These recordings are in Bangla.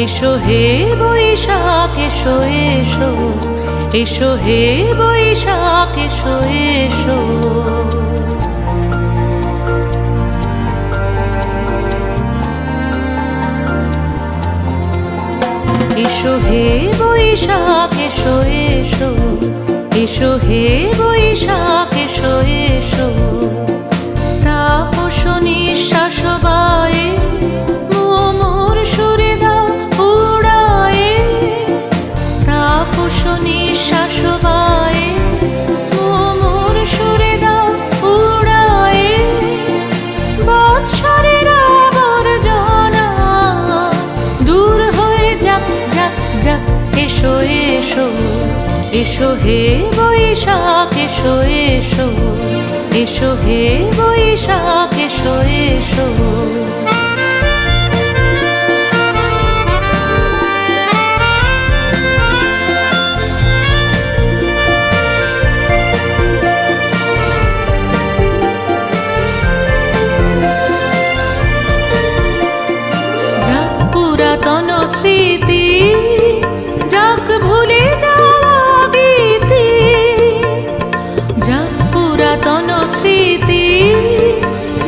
এসো হে বৈশাখ এসো এসো, এসো হে বৈশাখ এসো এসো। এসো হে বৈশাখ এসো এসো, এসো হে বৈশাখ এসো এসো। তাপস নিঃশ্বাস বায়ে মোর সুরে দাও উড়ায়ে, তাপস নিঃশ্বাস বায়ে মোর সুরে দাও উড়ায়ে। বৎসরের আবর্জনা দূর হয়ে যাক যাক যাক। এসো এসো, এসো হে বৈশাখ এসো এসো, এসো হে বৈশাখ এসো এসো। যাক পুরাতন স্মৃতি, যাক ভুলে যাওয়া গীতি, যাক পুরাতন স্মৃতি,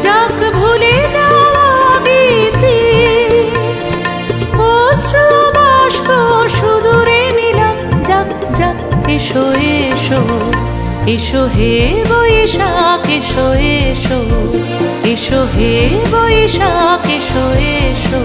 যাক ভুলে যাওয়া গীতি। অশ্রু বাষ্প সুদূরে মিলাক যাক যাক। এসো এসো, এসো হে বৈশাখ এসো এসো, এসো হে বৈশাখ এসো এসো।